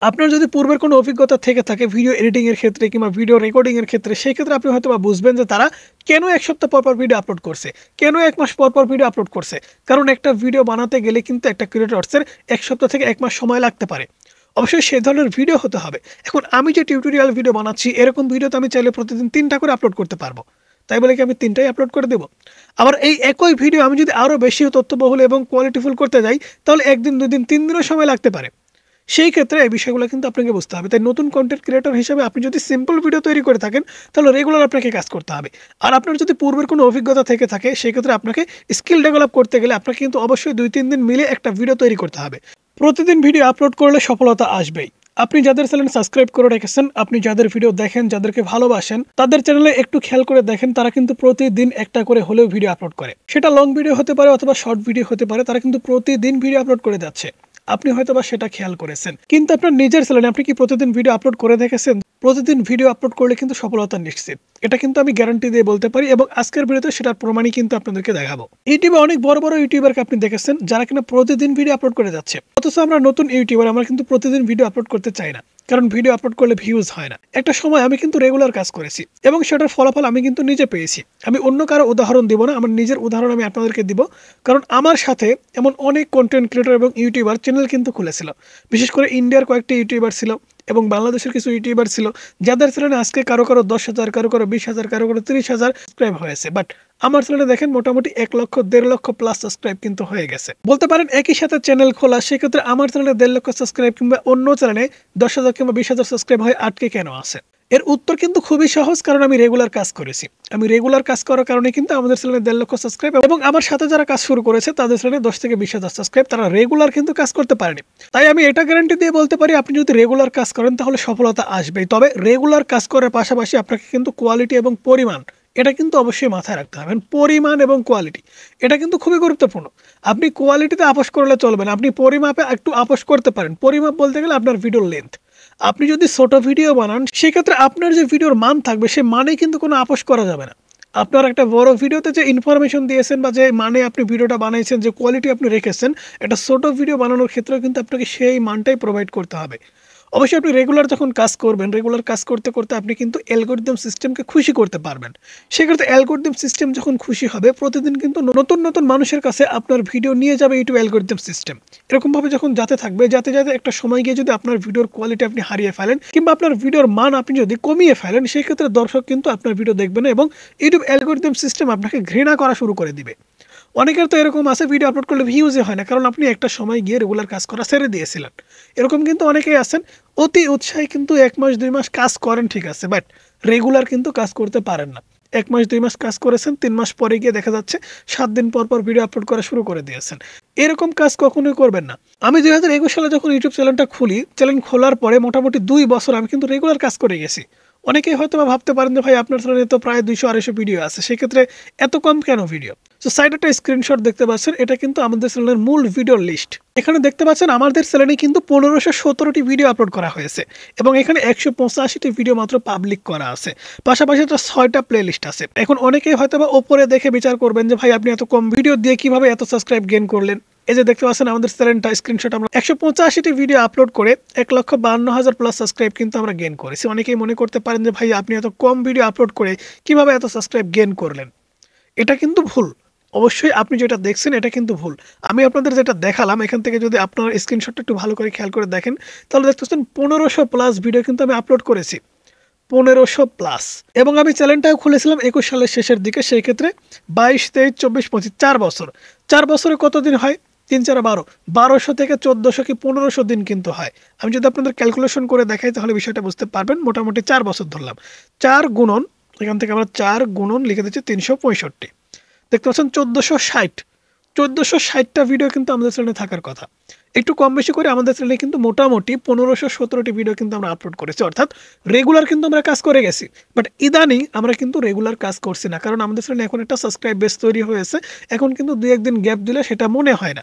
আপনার যদি পূর্বের কোনো অভিজ্ঞতা থেকে থাকে ভিডিও এডিটিং এর ক্ষেত্রে কিংবা ভিডিও রেকর্ডিং এর ক্ষেত্রে, সেই ক্ষেত্রে আপনি হয়তোবা বুঝবেন যে তারা কেন ১ সপ্তাহ পর ভিডিও আপলোড করছে, কেন ১ মাস পর ভিডিও আপলোড করছে। কারণ একটা ভিডিও বানাতে গেলে কিন্তু একটা ক্রিয়েটরসের ১ সপ্তাহ থেকে ১ মাস সময় লাগতে পারে। অবশ্যই সে ধরনের ভিডিও হতে হবে। এখন আমি যে টিউটোরিয়াল ভিডিও বানাচ্ছি, এরকম ভিডিও তো আমি চাইলে প্রতিদিন ৩ টা করে আপলোড করতে পারবো। তাই বলে কি আমি ৩ টাই আপলোড করে দেব? আবার এই একই ভিডিও আমি যদি আরো বেশি তথ্যবহুল এবং কোয়ালিটিফুল করতে যাই, তাহলে ১ দিন, ২ দিন, ৩ দিনও সময় লাগতে পারে। সেই ক্ষেত্রে এই বিষয়গুলো কিন্তু আপনাকে বুঝতে হবে। তাই নতুন কনটেন্ট ক্রিয়েটর হিসেবে আপনি যদি সিম্পল ভিডিও তৈরি করে থাকেন, তাহলে রেগুলার আপনাকে কাজ করতে হবে। আর আপনার যদি পূর্বের কোনো অভিজ্ঞতা থেকে থাকে, সেক্ষেত্রে আপনাকে স্কিল ডেভেলপ করতে গেলে আপনাকে কিন্তু অবশ্যই ২-৩ দিন মিলে একটা ভিডিও তৈরি করতে হবে। প্রতিদিন ভিডিও আপলোড করলে সফলতা আসবেই। আপনি যাদের চ্যানেল সাবস্ক্রাইব করে রেখেছেন, আপনি যাদের ভিডিও দেখেন, যাদেরকে ভালোবাসেন, তাদের চ্যানেলে একটু খেয়াল করে দেখেন, তারা কিন্তু প্রতিদিন একটা করে হলেও ভিডিও আপলোড করে। সেটা লং ভিডিও হতে পারে অথবা শর্ট ভিডিও হতে পারে, তারা কিন্তু প্রতিদিন ভিডিও আপলোড করে যাচ্ছে। আপনি হয়তোবা সেটা খেয়াল করেছেন। কিন্তু আপনার নিজের চ্যানেলে আপনি কি প্রতিদিন ভিডিও আপলোড করে দেখেছেন? প্রতিদিন ভিডিও আপলোড করলে কিন্তু সফলতা নিশ্চিত। এটা কিন্তু আমি গ্যারান্টি দিয়ে বলতে পারি এবং আজকের ভিডিওতে সেটার প্রমাণই কিন্তু আপনাদেরকে দেখাবো। ইউটিউবে অনেক বড় বড় ইউটিউবারকে আপনি দেখেছেন যারা কিনা প্রতিদিন ভিডিও আপলোড করে যাচ্ছে। অথচ আমরা নতুন ইউটিউবার, আমরা কিন্তু প্রতিদিন ভিডিও আপলোড করতে চাই না। কারণ ভিডিও আপলোড করলে ভিউজ হয় না। একটা সময় আমি কিন্তু রেগুলার কাজ করেছি এবং সেটার ফলাফল আমি কিন্তু নিজে পেয়েছি। আমি অন্য কারো উদাহরণ দিব না, আমার নিজের উদাহরণ আমি আপনাদেরকে দিব। কারণ আমার সাথে এমন অনেক কন্টেন্ট ক্রিয়েটর এবং ইউটিউবার চ্যানেল কিন্তু খুলেছিল। বিশেষ করে ইন্ডিয়ার কয়েকটি ইউটিউবার ছিল এবং বাংলাদেশের কিছু ইউটিউবার ছিল, যাদের চ্যানেলে আজকে কারো ১০,০০০, কারো ২০,০০০, কারো ৩০,০০০ সাবস্ক্রাইব হয়েছে। বাট আমার চ্যানেলে দেখেন মোটামুটি ১ লক্ষ, ১.৫ লক্ষ প্লাস সাবস্ক্রাইব কিন্তু হয়ে গেছে। বলতে পারেন একই সাথে চ্যানেল খোলা, সেক্ষেত্রে আমার চ্যানেলে ১.৫ লক্ষ সাবস্ক্রাইব কিংবা অন্য চ্যানেলে ১০,০০০ কিংবা ২০,০০০ সাবস্ক্রাইব হয়ে আটকে কেন আছে? এর উত্তর কিন্তু খুবই সহজ, কারণ আমি রেগুলার কাজ করেছি। আমি রেগুলার কাজ করার কারণে কিন্তু আমাদের চ্যানেলে ১.৫ লক্ষ সাবস্ক্রাইব এবং আমার সাথে যারা কাজ শুরু করেছে তাদের চ্যানেলে ১০ থেকে ২০,০০০ সাবস্ক্রাইব, তারা রেগুলার কিন্তু কাজ করতে পারেনি। তাই আমি এটা গ্যারান্টি দিয়ে বলতে পারি, আপনি যদি রেগুলার কাজ করেন তাহলে সফলতা আসবেই। তবে রেগুলার কাজ করার পাশাপাশি আপনাকে কিন্তু কোয়ালিটি এবং পরিমাণ, এটা কিন্তু অবশ্যই মাথায় রাখতে হবে। পরিমাণ এবং কোয়ালিটি, এটা কিন্তু খুবই গুরুত্বপূর্ণ। আপনি কোয়ালিটিতে আপোস করলে চলবে না, আপনি পরিমাপে একটু আপোস করতে পারেন। পরিমাপ বলতে গেলে আপনার ভিডিওর লেন্থ। আপনি যদি ছোট ভিডিও বানান, সেক্ষেত্রে আপনার যে ভিডিওর মান থাকবে সে মানে কিন্তু কোনো আপোস করা যাবে না। আপনার একটা বড় ভিডিওতে যে ইনফরমেশন দিয়েছেন বা যে মানে আপনি ভিডিওটা বানাইছেন, যে কোয়ালিটি আপনি রেখেছেন, একটা ছোট ভিডিও বানানোর ক্ষেত্রেও কিন্তু আপনাকে সেই মানটাই প্রোভাইড করতে হবে। অবশ্যই আপনি রেগুলার যখন কাজ করবেন, রেগুলার কাজ করতে করতে আপনি কিন্তু অ্যালগরিদম সিস্টেমকে খুশি করতে পারবেন। সেক্ষেত্রে অ্যালগরিদম সিস্টেম যখন খুশি হবে, প্রতিদিন কিন্তু নতুন নতুন মানুষের কাছে আপনার ভিডিও নিয়ে যাবে ইউটিউব অ্যালগরিদম সিস্টেম। এরকমভাবে যখন যাতে থাকবে, যাতে যাতে একটা সময় গিয়ে যদি আপনার ভিডিওর কোয়ালিটি আপনি হারিয়ে ফেলেন কিংবা আপনার ভিডিওর মান আপনি যদি কমিয়ে ফেলেন, সেক্ষেত্রে দর্শক কিন্তু আপনার ভিডিও দেখবে না এবং ইউটিউব অ্যালগরিদম সিস্টেম আপনাকে ঘৃণা করা শুরু করে দিবে। অনেকের তো এরকম আছে, ভিডিও আপলোড করলে ভিউজই হয় না, কারণ আপনি একটা সময় গিয়ে রেগুলার কাজ করা ছেড়ে দিয়েছিলেন। এরকম কিন্তু অনেকেই আছেন, অতি উৎসাহী কিন্তু ১ মাস ২ মাস কাজ করেন ঠিক আছে, বাট রেগুলার কিন্তু কাজ করতে পারেন না। ১ মাস ২ মাস কাজ করেছেন, ৩ মাস পরে গিয়ে দেখা যাচ্ছে ৭ দিন পর ভিডিও আপলোড করা শুরু করে দিয়েছেন। এরকম কাজ কখনোই করবেন না। আমি ২০২১ সালে যখন ইউটিউব চ্যানেলটা খুলি, চ্যানেল খোলার পরে মোটামুটি ২ বছর আমি কিন্তু রেগুলার কাজ করে গেছি। অনেকেই হয়তো ভাবতে পারেন যে ভাই আপনার চ্যানেলে তো প্রায় ২০০-২৫০ ভিডিও আছে, সেক্ষেত্রে এত কম কেন ভিডিও? তো সাইডে একটা স্ক্রিনশট দেখতে পাচ্ছেন, এটা কিন্তু আমাদের চ্যানেলের মূল ভিডিওর লিস্ট। এখানে দেখতে পাচ্ছেন আমাদের চ্যানেলে কিন্তু ১৫১৭টি ভিডিও আপলোড করা হয়েছে এবং এখানে ১৮৫টি ভিডিও মাত্র পাবলিক করা আছে। পাশাপাশি তো ৬টা প্লে লিস্ট আছে। এখন অনেকেই হয়তো বা ওপরে দেখে বিচার করবেন যে ভাই আপনি এত কম ভিডিও দিয়ে কিভাবে এত সাবস্ক্রাইব গেইন করলেন? এই যে দেখতে পাচ্ছেন আমাদের চ্যানেলটা স্ক্রিনশট, আমরা ১৮৫টি ভিডিও আপলোড করে ১,৫২,০০০ প্লাস সাবস্ক্রাইব কিন্তু আমরা গেইন করেছি। অনেকেই মনে করতে পারেন যে ভাই আপনি এত কম ভিডিও আপলোড করে কিভাবে এত সাবস্ক্রাইব গেইন করলেন? এটা কিন্তু ভুল। অবশ্যই আপনি যেটা দেখছেন এটা কিন্তু ভুল। আমি আপনাদের যেটা দেখালাম, এখান থেকে যদি আপনার স্ক্রিনশটটা একটু ভালো করে খেয়াল করে দেখেন, তাহলে দেখতে পাচ্ছেন ১৫০০ প্লাস ভিডিও কিন্তু আমি আপলোড করেছি। ১৫০০ প্লাস, এবং আমি চ্যানেলটাও খুলেছিলাম ২১ সালের শেষের দিকে। সেই ক্ষেত্রে ২২, ২৩, ২৪, ২৫ ৪ বছর। ৪ বছরে কতদিন হয়? ৩ ৪ ১২। ১২০০ থেকে ১৪০০ কি ১৫০০ দিন কিন্তু হয়। আমি যদি আপনাদের ক্যালকুলেশন করে দেখাই তাহলে বিষয়টা বুঝতে পারবেন। মোটামুটি ৪ বছর ধরলাম। ৪ গুণন, এখান থেকে আমরা ৪ গুণন লিখে দিচ্ছি ৩৬৫। দেখতে পাচ্ছেন ১৪৬০। ১৪৬০টা ভিডিও কিন্তু আমাদের চ্যানেলে থাকার কথা। একটু কম বেশি করে আমাদের চ্যানেলে কিন্তু মোটামুটি ১৫১৭টি ভিডিও কিন্তু আমরা আপলোড করেছি। অর্থাৎ রেগুলার কিন্তু আমরা কাজ করে গেছি। বাট ইদানিং আমরা কিন্তু রেগুলার কাজ করছি না। কারণ আমাদের চ্যানেলে এখন একটা সাবস্ক্রাইব বেস তৈরি হয়েছে। এখন কিন্তু ২-১ দিন গ্যাপ দিলে সেটা মনে হয় না।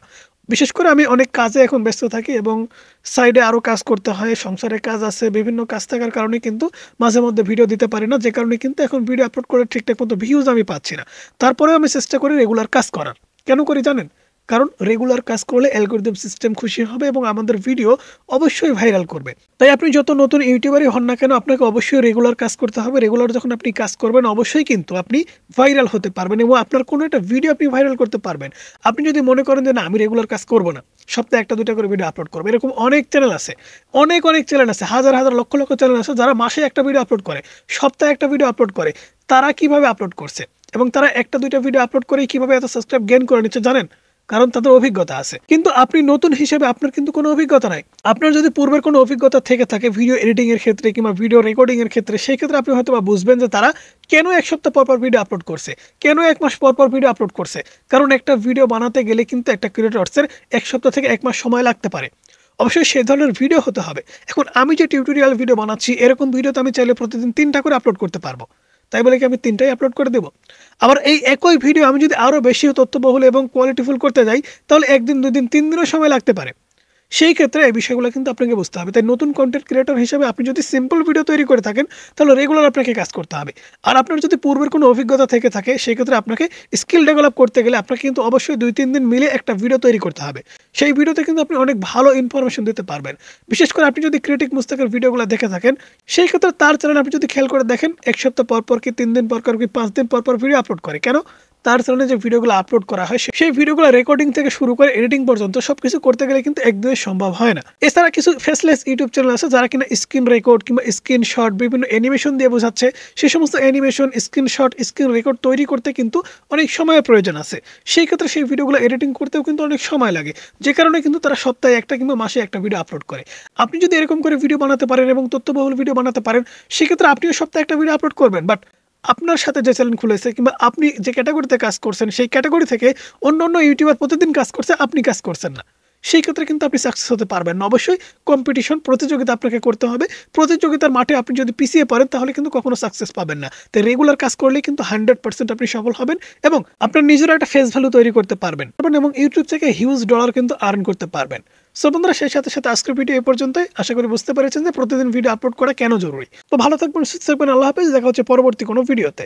বিশেষ করে আমি অনেক কাজে এখন ব্যস্ত থাকি এবং সাইডে আরও কাজ করতে হয়, সংসারের কাজ আছে, বিভিন্ন কাজ থাকার কারণে কিন্তু মাঝে মধ্যে ভিডিও দিতে পারি না। যে কারণে কিন্তু এখন ভিডিও আপলোড করে ঠিকঠাক মতো ভিউজ আমি পাচ্ছি না। তারপরেও আমি চেষ্টা করি রেগুলার কাজ করার। কেন করি জানেন? কারণ রেগুলার কাজ করলে অ্যালগরিদম সিস্টেম খুশি হবে এবং আমাদের ভিডিও অবশ্যই ভাইরাল করবে। তাই আপনি যত নতুন ইউটিউবারই হন না কেন, আপনাকে অবশ্যই রেগুলার কাজ করতে হবে। রেগুলার যখন আপনি কাজ করবেন অবশ্যই কিন্তু আপনি ভাইরাল হতে পারবেন এবং আপনার কোনো একটা ভিডিও আপনি ভাইরাল করতে পারবেন। আপনি যদি মনে করেন যে না আমি রেগুলার কাজ করব না, সপ্তাহে একটা দুইটা করে ভিডিও আপলোড করবো, এরকম অনেক চ্যানেল আছে, অনেক চ্যানেল আছে, হাজার হাজার লক্ষ লক্ষ চ্যানেল আছে যারা মাসে একটা ভিডিও আপলোড করে, সপ্তাহে একটা ভিডিও আপলোড করে। তারা কিভাবে আপলোড করছে এবং তারা একটা দুইটা ভিডিও আপলোড করে কিভাবে এত সাবস্ক্রাইব গেইন করে নিচ্ছে জানেন? কারণ তাদের অভিজ্ঞতা আছে। কিন্তু আপনি নতুন হিসেবে আপনার কিন্তু কোনো অভিজ্ঞতা নাই। আপনার যদি পূর্বের কোনো অভিজ্ঞতা থেকে থাকে ভিডিও এডিটিং এর ক্ষেত্রে কিংবা ভিডিও রেকর্ডিং এর ক্ষেত্রে, সেই ক্ষেত্রে আপনি হয়তো বা বুঝবেন যে তারা কেন এক সপ্তাহ পর ভিডিও আপলোড করছে, কেন এক মাস পর ভিডিও আপলোড করছে। কারণ একটা ভিডিও বানাতে গেলে কিন্তু একটা ক্রিয়েটরসের এক সপ্তাহ থেকে এক মাস সময় লাগতে পারে। অবশ্যই সেই ধরনের ভিডিও হতে হবে। এখন আমি যে টিউটোরিয়াল ভিডিও বানাচ্ছি, এরকম ভিডিও তো আমি চাইলে প্রতিদিন 3টা করে আপলোড করতে পারবো। তাই বলে কি আমি 3টাই আপলোড করে দেব? আবার এই একই ভিডিও আমি যদি আরও বেশি তথ্যবহুল এবং কোয়ালিটিফুল করতে যাই, তাহলে 1 দিন 2 দিন 3 দিনও সময় লাগতে পারে। সেই ক্ষেত্রে এই বিষয়গুলো কিন্তু আপনাকে বুঝতে হবে। তাই নতুন কন্টেন্ট ক্রিয়েটর হিসেবে আপনি যদি সিম্পল ভিডিও তৈরি করে থাকেন, তাহলে রেগুলার আপনাকে কাজ করতে হবে। আর আপনার যদি পূর্বের কোনো অভিজ্ঞতা থেকে থাকে, সেই ক্ষেত্রে আপনাকে স্কিল ডেভেলপ করতে গেলে আপনাকে কিন্তু অবশ্যই 2-3 দিন মিলে একটা ভিডিও তৈরি করতে হবে। সেই ভিডিওতে কিন্তু আপনি অনেক ভালো ইনফরমেশন দিতে পারবেন। বিশেষ করে আপনি যদি ক্রিয়েটিভ মুস্তাকের ভিডিওগুলো দেখে থাকেন, সেই ক্ষেত্রে তার চ্যানেল আপনি যদি খেয়াল করে দেখেন, 1 সপ্তাহ পর কি 3 দিন পর কি 5 দিন পর ভিডিও আপলোড করে। কেন? তার চ্যানেলে যে ভিডিওগুলো আপলোড করা হয়, সেই ভিডিওগুলো রেকর্ডিং থেকে শুরু করে এডিটিং পর্যন্ত সবকিছু করতে গেলে কিন্তু একদিনে সম্ভব হয় না। এছাড়া কিছু ফেসলেস ইউটিউব চ্যানেল আছে যারা কিনা স্ক্রিন রেকর্ড কিংবা স্ক্রিনশট বিভিন্ন অ্যানিমেশন দিয়ে বোঝাচ্ছে। সেই সমস্ত অ্যানিমেশন, স্ক্রিনশট, স্ক্রিন রেকর্ড তৈরি করতে কিন্তু অনেক সময়ের প্রয়োজন আছে। সেই ক্ষেত্রে সেই ভিডিওগুলো এডিটিং করতেও কিন্তু অনেক সময় লাগে, যে কারণে কিন্তু তারা সপ্তাহে একটা কিংবা মাসে একটা ভিডিও আপলোড করে। আপনি যদি এরকম করে ভিডিও বানাতে পারেন এবং তথ্যবহুল ভিডিও বানাতে পারেন, সেক্ষেত্রে আপনিও সপ্তাহে একটা ভিডিও আপলোড করবেন। বাট আপনার সাথে যে চ্যানেল খুলেছে কিংবা আপনি যে ক্যাটাগরিতে কাজ করছেন, সেই ক্যাটাগরি থেকে অন্য ইউটিউবার প্রতিদিন কাজ করছে, আপনি কাজ করছেন না। সেই ক্ষেত্রে কিন্তু আপনি সাকসেস হতে পারবেন না। অবশ্যই কম্পিটিশন, প্রতিযোগিতা আপনাকে করতে হবে। প্রতিযোগিতার মাঠে আপনি যদি পিছিয়ে পড়েন, তাহলে কিন্তু কখনো সাকসেস পাবেন না। তাই রেগুলার কাজ করলেই কিন্তু 100% আপনি সফল হবেন এবং আপনার নিজের একটা ফেস ভ্যালু তৈরি করতে পারবেন এবং ইউটিউব থেকে হিউজ ডলার কিন্তু আর্ন করতে পারবেন। সো বন্ধুরা, সেই সাথে আজকের ভিডিও এই পর্যন্তই। আশা করি বুঝতে পেরেছেন যে প্রতিদিন ভিডিও আপলোড করা কেন জরুরি। তো ভালো থাকবেন, সুস্থ থাকবেন। আল্লাহ হাফেজ। দেখা হচ্ছে পরবর্তী কোনো ভিডিওতে।